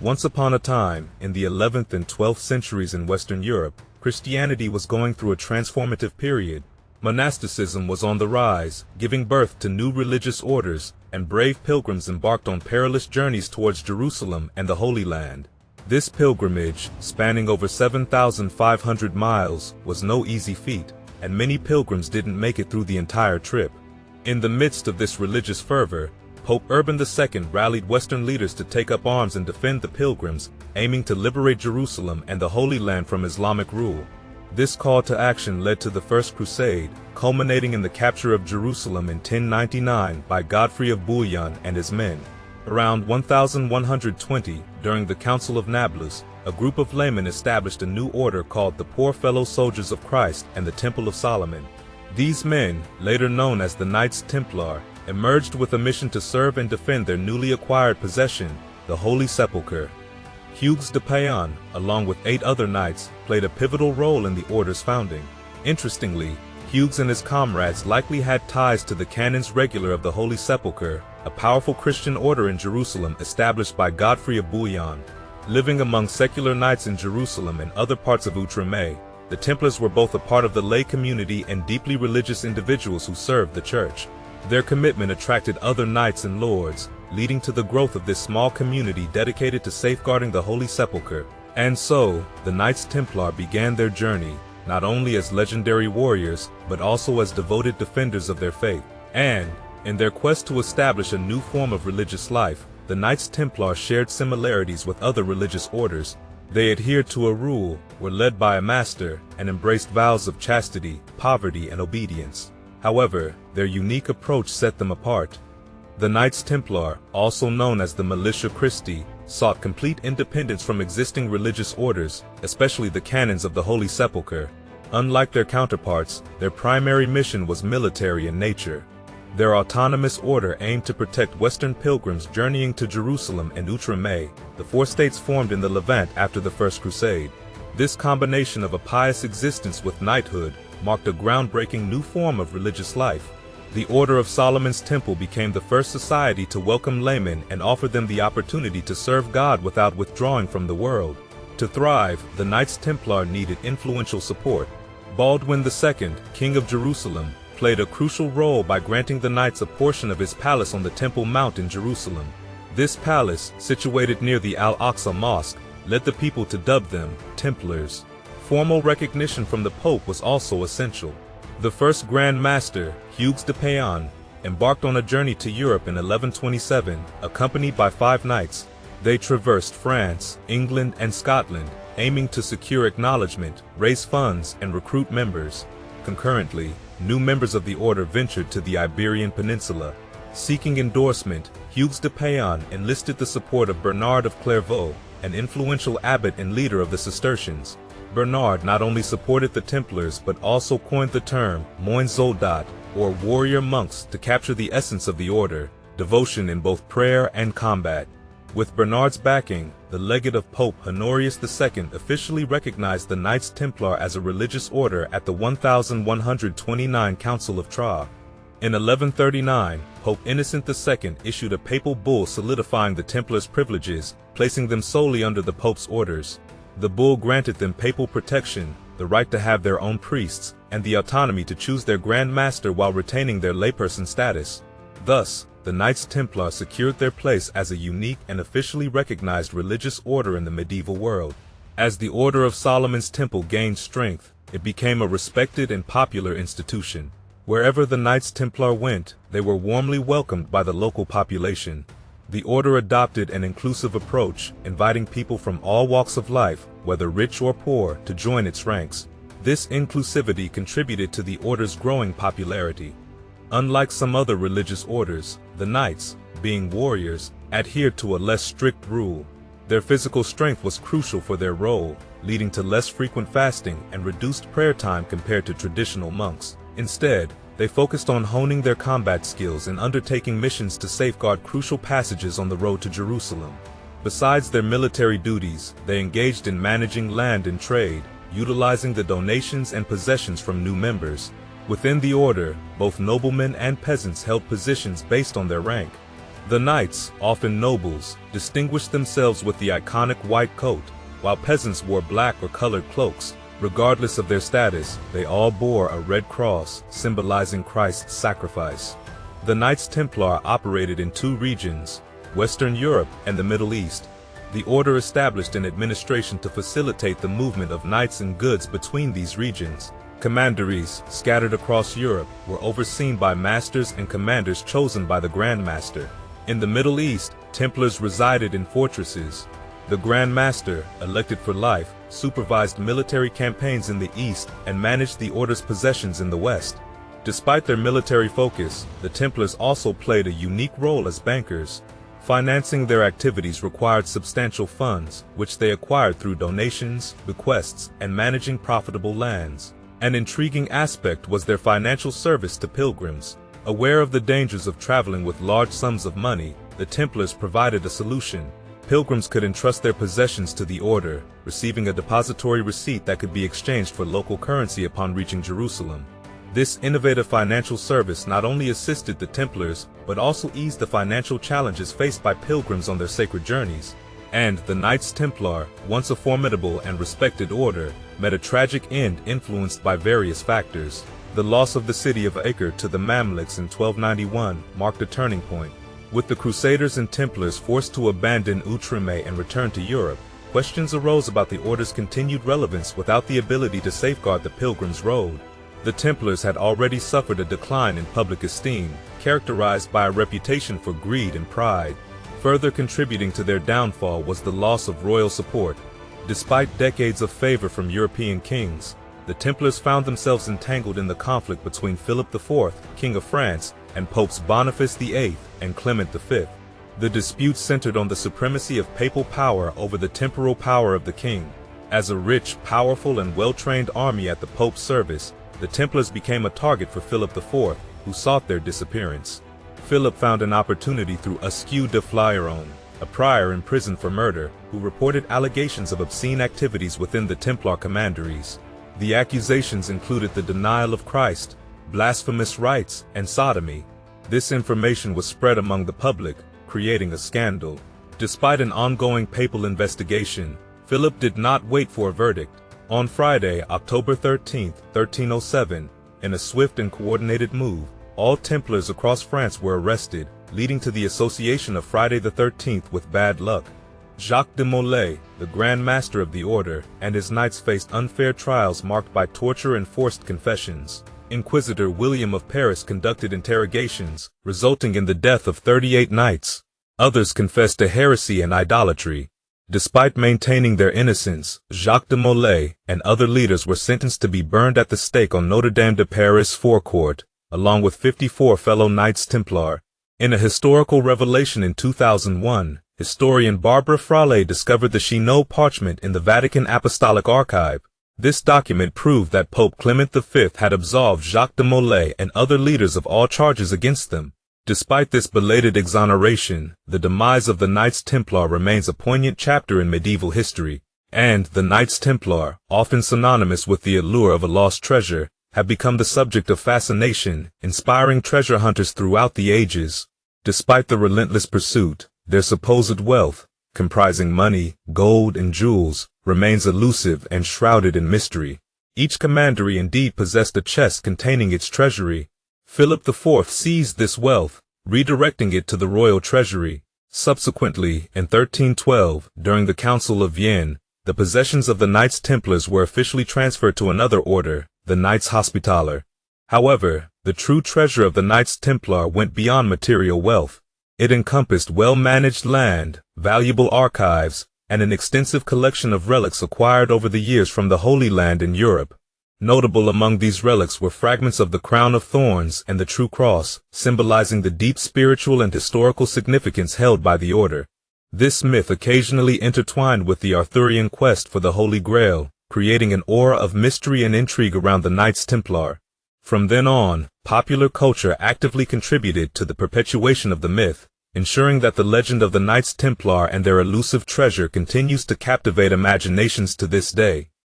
Once upon a time, in the 11th and 12th centuries in Western Europe, Christianity was going through a transformative period. Monasticism was on the rise, giving birth to new religious orders, and brave pilgrims embarked on perilous journeys towards Jerusalem and the Holy Land. This pilgrimage, spanning over 7,500 miles, was no easy feat, and many pilgrims didn't make it through the entire trip. In the midst of this religious fervor, Pope Urban II rallied Western leaders to take up arms and defend the pilgrims, aiming to liberate Jerusalem and the Holy Land from Islamic rule. This call to action led to the First Crusade, culminating in the capture of Jerusalem in 1099 by Godfrey of Bouillon and his men. Around 1120, during the Council of Nablus, a group of laymen established a new order called the Poor Fellow Soldiers of Christ and the Temple of Solomon. These men, later known as the Knights Templar, emerged with a mission to serve and defend their newly acquired possession, the Holy Sepulchre. Hugues de Payens, along with 8 other knights, played a pivotal role in the order's founding. Interestingly, Hugues and his comrades likely had ties to the Canons Regular of the Holy Sepulchre, a powerful Christian order in Jerusalem established by Godfrey of Bouillon. Living among secular knights in Jerusalem and other parts of Outremer, the Templars were both a part of the lay community and deeply religious individuals who served the church. Their commitment attracted other knights and lords, leading to the growth of this small community dedicated to safeguarding the Holy Sepulchre. And so, the Knights Templar began their journey, not only as legendary warriors, but also as devoted defenders of their faith. And, in their quest to establish a new form of religious life, the Knights Templar shared similarities with other religious orders. They adhered to a rule, were led by a master, and embraced vows of chastity, poverty, and obedience. However, their unique approach set them apart. The Knights Templar, also known as the Militia Christi, sought complete independence from existing religious orders, especially the canons of the Holy Sepulchre. Unlike their counterparts, their primary mission was military in nature. Their autonomous order aimed to protect Western pilgrims journeying to Jerusalem and Outremer, the 4 states formed in the Levant after the First Crusade. This combination of a pious existence with knighthood marked a groundbreaking new form of religious life. The Order of Solomon's Temple became the first society to welcome laymen and offer them the opportunity to serve God without withdrawing from the world. To thrive, the Knights Templar needed influential support. Baldwin II, King of Jerusalem, played a crucial role by granting the knights a portion of his palace on the Temple Mount in Jerusalem. This palace, situated near the Al-Aqsa Mosque, led the people to dub them Templars. Formal recognition from the Pope was also essential. The first Grand Master, Hugues de Payens, embarked on a journey to Europe in 1127, accompanied by 5 knights. They traversed France, England, and Scotland, aiming to secure acknowledgement, raise funds, and recruit members. Concurrently, new members of the order ventured to the Iberian Peninsula. Seeking endorsement, Hugues de Payens enlisted the support of Bernard of Clairvaux, an influential abbot and leader of the Cistercians. Bernard not only supported the Templars but also coined the term moines soldat, or warrior monks, to capture the essence of the order, devotion in both prayer and combat. With Bernard's backing, the legate of Pope Honorius II officially recognized the Knights Templar as a religious order at the 1129 Council of Trent. In 1139, Pope Innocent II issued a papal bull solidifying the Templars' privileges, placing them solely under the Pope's orders. The bull granted them papal protection, the right to have their own priests, and the autonomy to choose their Grand Master while retaining their layperson status. Thus, the Knights Templar secured their place as a unique and officially recognized religious order in the medieval world. As the Order of Solomon's Temple gained strength, it became a respected and popular institution. Wherever the Knights Templar went, they were warmly welcomed by the local population. The order adopted an inclusive approach, inviting people from all walks of life, whether rich or poor, to join its ranks. This inclusivity contributed to the order's growing popularity. Unlike some other religious orders, the knights, being warriors, adhered to a less strict rule. Their physical strength was crucial for their role, leading to less frequent fasting and reduced prayer time compared to traditional monks. Instead, they focused on honing their combat skills and undertaking missions to safeguard crucial passages on the road to Jerusalem. Besides their military duties, they engaged in managing land and trade, utilizing the donations and possessions from new members. Within the order, both noblemen and peasants held positions based on their rank. The knights, often nobles, distinguished themselves with the iconic white coat, while peasants wore black or colored cloaks. Regardless of their status, they all bore a red cross, symbolizing Christ's sacrifice. The Knights Templar operated in two regions, Western Europe and the Middle East. The order established an administration to facilitate the movement of knights and goods between these regions. Commanderies, scattered across Europe, were overseen by masters and commanders chosen by the Grand Master. In the Middle East, Templars resided in fortresses. The Grand Master, elected for life, supervised military campaigns in the east and managed the order's possessions in the west. Despite their military focus, the Templars also played a unique role as bankers. Financing their activities required substantial funds, which they acquired through donations, bequests, and managing profitable lands. An intriguing aspect was their financial service to pilgrims. Aware of the dangers of traveling with large sums of money, the Templars provided a solution. Pilgrims could entrust their possessions to the order, receiving a depository receipt that could be exchanged for local currency upon reaching Jerusalem. This innovative financial service not only assisted the Templars, but also eased the financial challenges faced by pilgrims on their sacred journeys. And the Knights Templar, once a formidable and respected order, met a tragic end influenced by various factors. The loss of the city of Acre to the Mamluks in 1291 marked a turning point. With the Crusaders and Templars forced to abandon Outremer and return to Europe, questions arose about the order's continued relevance without the ability to safeguard the Pilgrim's Road. The Templars had already suffered a decline in public esteem, characterized by a reputation for greed and pride. Further contributing to their downfall was the loss of royal support. Despite decades of favor from European kings, the Templars found themselves entangled in the conflict between Philip IV, King of France, and Popes Boniface VIII and Clement V. The dispute centered on the supremacy of papal power over the temporal power of the king. As a rich, powerful, and well-trained army at the Pope's service, the Templars became a target for Philip IV, who sought their disappearance. Philip found an opportunity through Shrewd de Flieron, a prior imprisoned for murder, who reported allegations of obscene activities within the Templar commanderies. The accusations included the denial of Christ, blasphemous rites, and sodomy. This information was spread among the public, creating a scandal. Despite an ongoing papal investigation, Philip did not wait for a verdict. On Friday, October 13, 1307, in a swift and coordinated move, all Templars across France were arrested, leading to the association of Friday the 13th with bad luck. Jacques de Molay, the Grand Master of the Order, and his knights faced unfair trials marked by torture and forced confessions. Inquisitor William of Paris conducted interrogations, resulting in the death of 38 knights. Others confessed to heresy and idolatry. Despite maintaining their innocence, Jacques de Molay and other leaders were sentenced to be burned at the stake on Notre Dame de Paris forecourt, along with 54 fellow Knights Templar. In a historical revelation in 2001, historian Barbara Frale discovered the Chinon parchment in the Vatican Apostolic Archive. This document proved that Pope Clement V had absolved Jacques de Molay and other leaders of all charges against them. Despite this belated exoneration, the demise of the Knights Templar remains a poignant chapter in medieval history, and the Knights Templar, often synonymous with the allure of a lost treasure, have become the subject of fascination, inspiring treasure hunters throughout the ages. Despite the relentless pursuit, their supposed wealth, comprising money, gold, and jewels, remains elusive and shrouded in mystery. Each commandery indeed possessed a chest containing its treasury. Philip IV seized this wealth, redirecting it to the royal treasury. Subsequently, in 1312, during the Council of Vienne, the possessions of the Knights Templars were officially transferred to another order, the Knights Hospitaller. However, the true treasure of the Knights Templar went beyond material wealth. It encompassed well-managed land, valuable archives, and an extensive collection of relics acquired over the years from the Holy Land in Europe. Notable among these relics were fragments of the Crown of Thorns and the True Cross, symbolizing the deep spiritual and historical significance held by the order. This myth occasionally intertwined with the Arthurian quest for the Holy Grail, creating an aura of mystery and intrigue around the Knights Templar. From then on, popular culture actively contributed to the perpetuation of the myth, ensuring that the legend of the Knights Templar and their elusive treasure continues to captivate imaginations to this day.